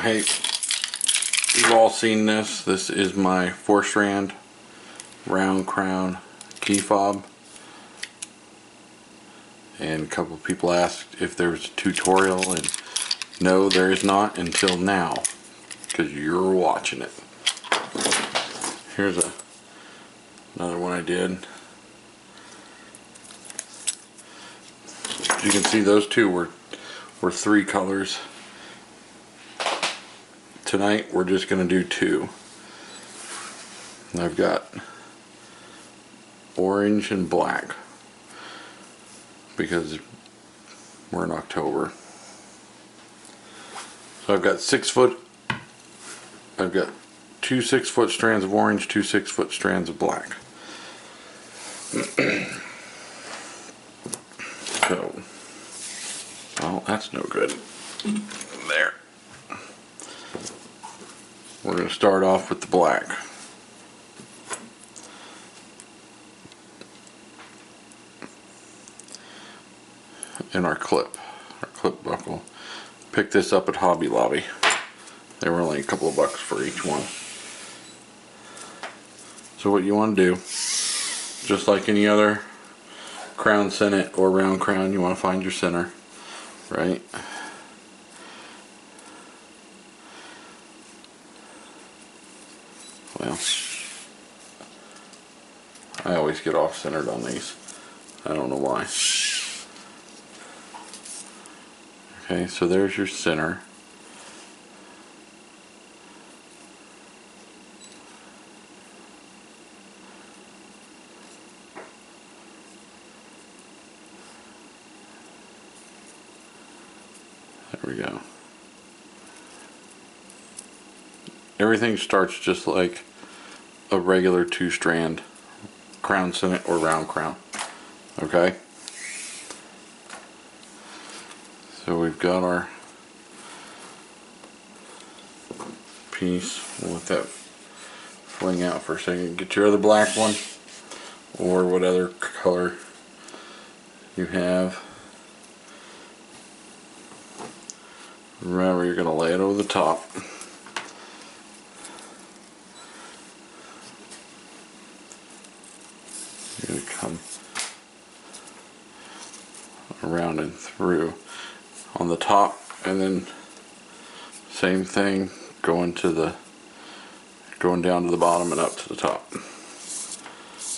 Hey, you've all seen this. This is my 4-strand round crown key fob. And a couple people asked if there was a tutorial, and no, there is not until now, because you're watching it. Here's another one I did. As you can see, those two were 3 colors. Tonight we're just going to do 2. And I've got orange and black because we're in October. So I've got 6-foot. I've got 2 6-foot strands of orange, 2 6-foot strands of black. So, well, that's no good. There. We're going to start off with the black. And our clip buckle. Picked this up at Hobby Lobby. They were only a couple of bucks for each one. So what you want to do, just like any other crown Sinnet or round crown, you want to find your center, right? Well, I always get off centered on these. I don't know why. Okay, so there's your center. There we go. Everything starts just like a regular 2-strand crown Sinnet or round crown. Okay? So we've got our piece. We'll let that fling out for a second. Get your other black one or what other color you have. Remember, you're going to lay it over the top. You're going to come around and through on the top, and then same thing going down to the bottom and up to the top.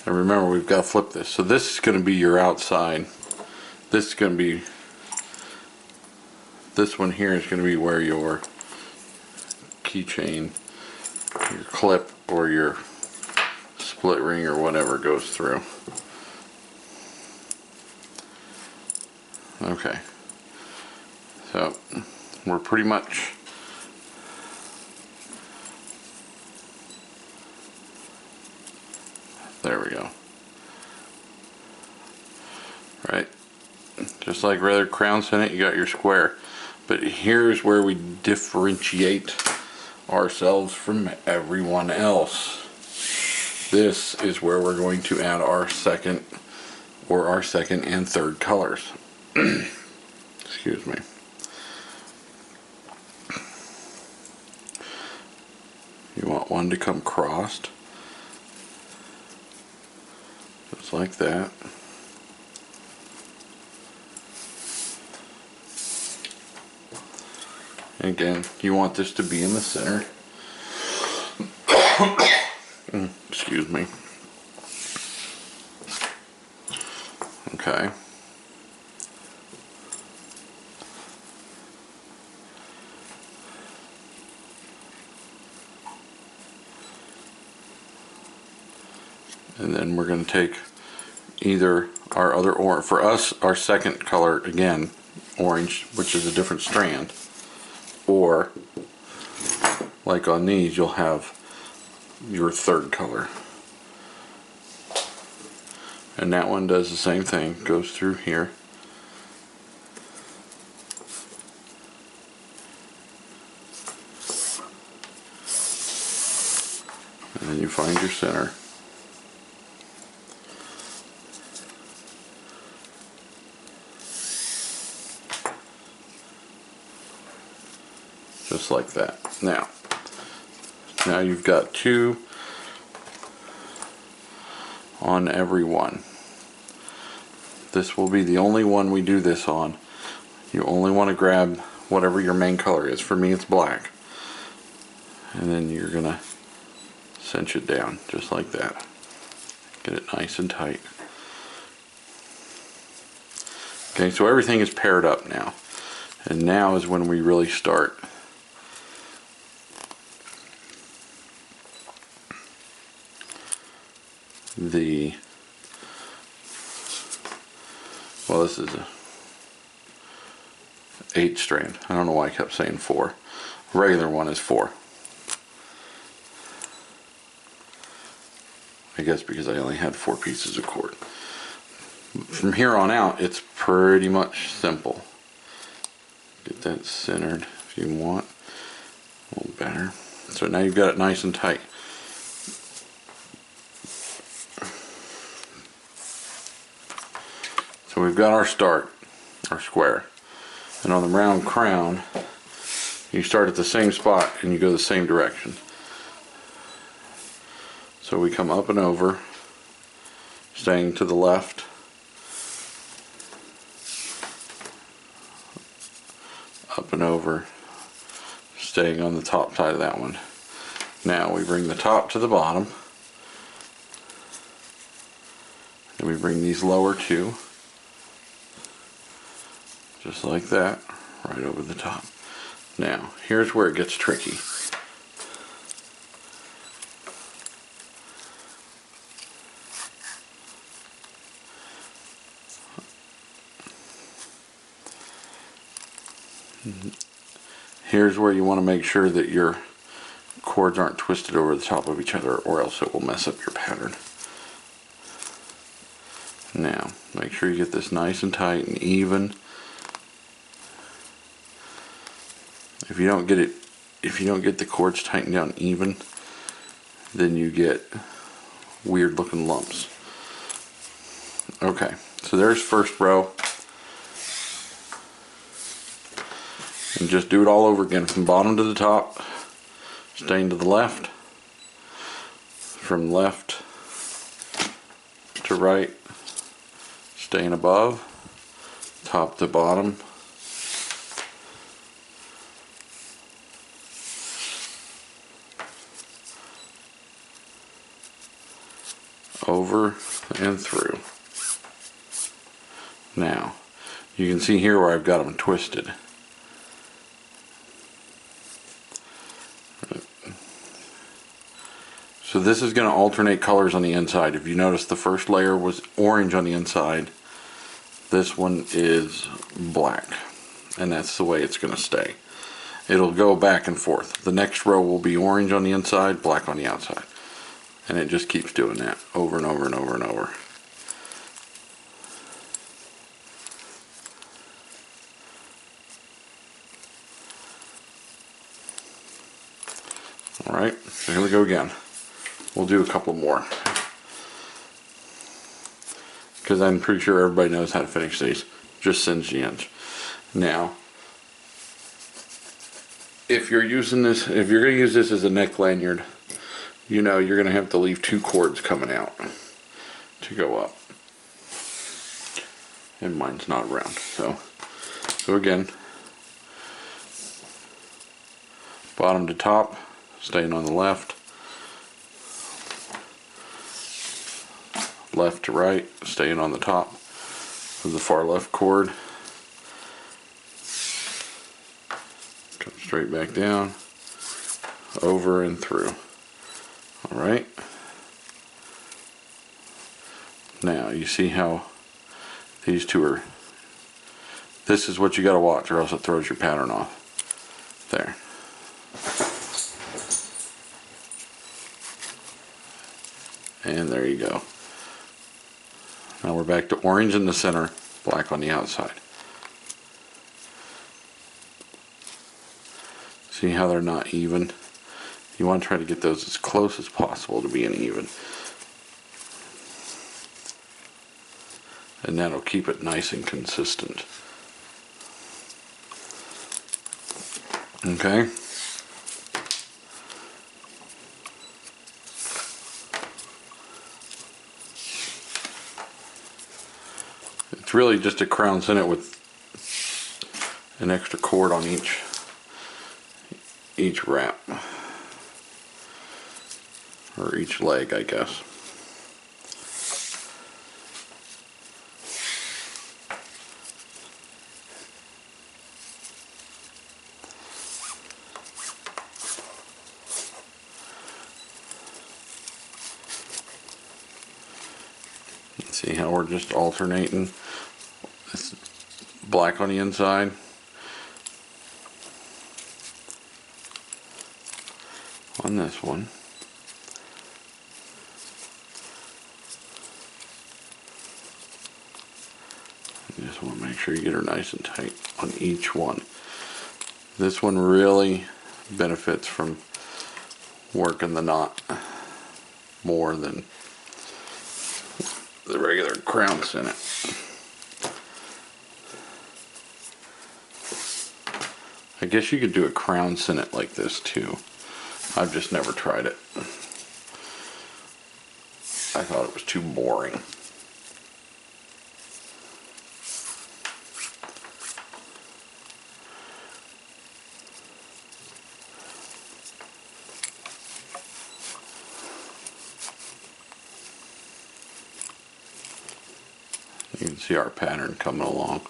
And remember, we've got to flip this. So this is going to be your outside. This is going to be, this one here is going to be where your keychain, your clip, or your split ring or whatever goes through. Okay, so we're pretty much there. We go. Right, just like regular crown Sinnet, you got your square, but here's where we differentiate ourselves from everyone else. This is where we're going to add our second and third colors. Excuse me. You want one to come crossed, just like that. And again, you want this to be in the center. Excuse me. Okay. And then we're going to take either our other, or for us, our second color, again, orange, which is a different strand, or like on these, you'll have your third color. And that one does the same thing, goes through here. And then you find your center. just like that. Now you've got 2 on every one. This will be the only one we do this on. You only want to grab whatever your main color is. For me it's black. And then you're gonna cinch it down just like that. Get it nice and tight. Okay, so everything is paired up now. And now is when we really start. Well, this is a 8 strand. I don't know why I kept saying 4. The regular one is 4. I guess because I only had 4 pieces of cord. From here on out, it's pretty much simple. Get that centered if you want. A little better. So now you've got it nice and tight. So we've got our start, our square. And on the round crown, you start at the same spot and you go the same direction. So we come up and over, staying to the left. Up and over, staying on the top side of that one. Now we bring the top to the bottom. And we bring these lower 2. Just like that, right over the top. Now, here's where it gets tricky. Here's where you want to make sure that your cords aren't twisted over the top of each other, or else it will mess up your pattern. Now, make sure you get this nice and tight and even. If you don't get the cords tightened down even, then you get weird looking lumps. Okay, so there's first row. And just do it all over again from bottom to the top, staying to the left, from left to right, staying above, top to bottom, over and through. Now, you can see here where I've got them twisted. So this is going to alternate colors on the inside. If you notice, the first layer was orange on the inside. This one is black. And that's the way it's going to stay. It'll go back and forth. The next row will be orange on the inside, black on the outside. And it just keeps doing that over and over and over and over. Alright, so here we go again. We'll do a couple more, because I'm pretty sure everybody knows how to finish these. Just cinch the ends. Now, if you're going to use this as a neck lanyard, you know you're going to have to leave 2 cords coming out to go up. And mine's not round, so again, bottom to top, staying on the left. Left to right, staying on the top of the far left cord. Come straight back down, over and through. Alright. Now, you see how these 2 are. This is what you got to watch, or else it throws your pattern off. There. And there you go. Now we're back to orange in the center, black on the outside. See how they're not even? You want to try to get those as close as possible to being even. And that'll keep it nice and consistent. Okay, It's really just a crown Sinnet with an extra cord on each wrap, or each leg, I guess. See how we're just alternating this black on the inside, on this one, you just want to make sure you get her nice and tight on each one. This one really benefits from working the knot more than the regular crown Sinnet. I guess you could do a crown Sinnet like this too. I've just never tried it. I thought it was too boring. You can see our pattern coming along.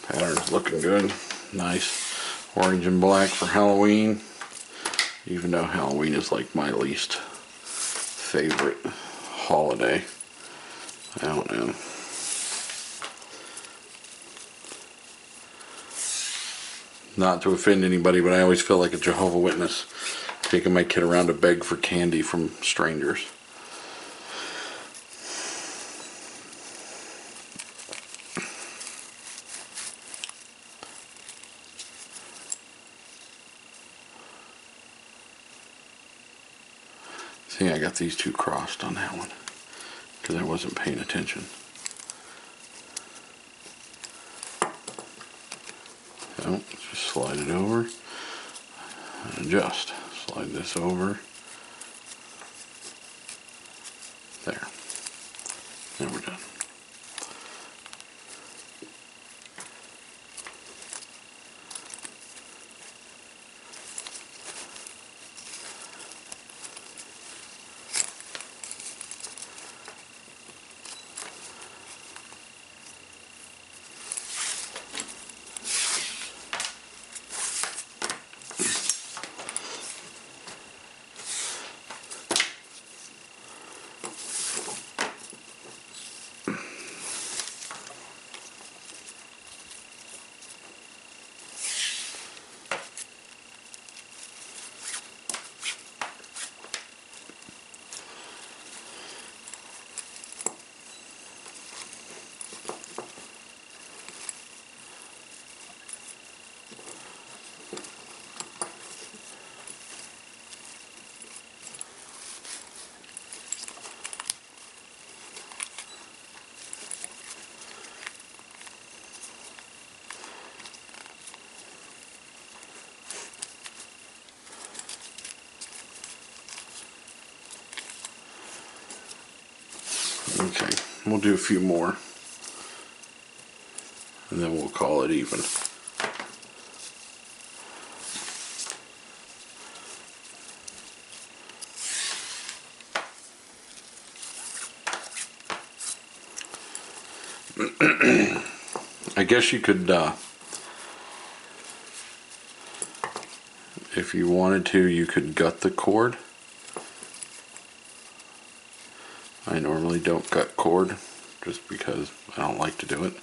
Pattern's looking good. Nice orange and black for Halloween. Even though Halloween is like my least favorite holiday. I don't know. Not to offend anybody, but I always feel like a Jehovah's Witness taking my kid around to beg for candy from strangers. See, I got these two crossed on that one because I wasn't paying attention. So, just slide it over and adjust. Slide this over. There. Now we're done. Okay, we'll do a few more and then we'll call it even. I guess you could, if you wanted to, you could gut the cord. I normally don't cut cord just because I don't like to do it.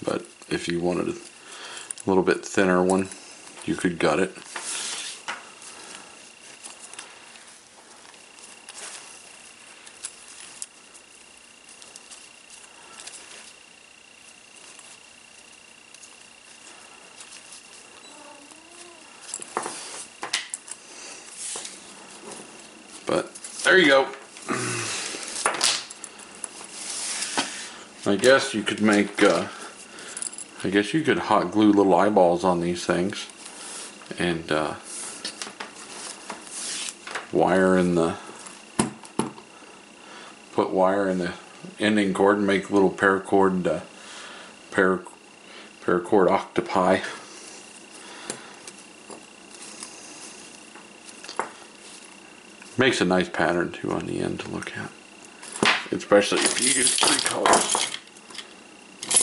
But if you wanted a little bit thinner one, you could gut it. But there you go. I guess you could make, I guess you could hot glue little eyeballs on these things and put wire in the ending cord and make little paracord octopi. Makes a nice pattern too on the end to look at, especially if you use 3 colors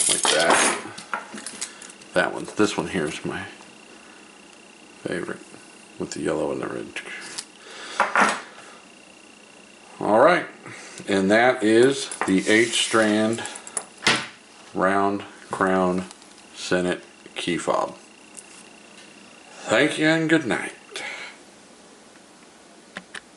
like that. This one here is my favorite with the yellow and the red. Alright, and that is the 8-strand round crown Sinnet key fob. Thank you and good night.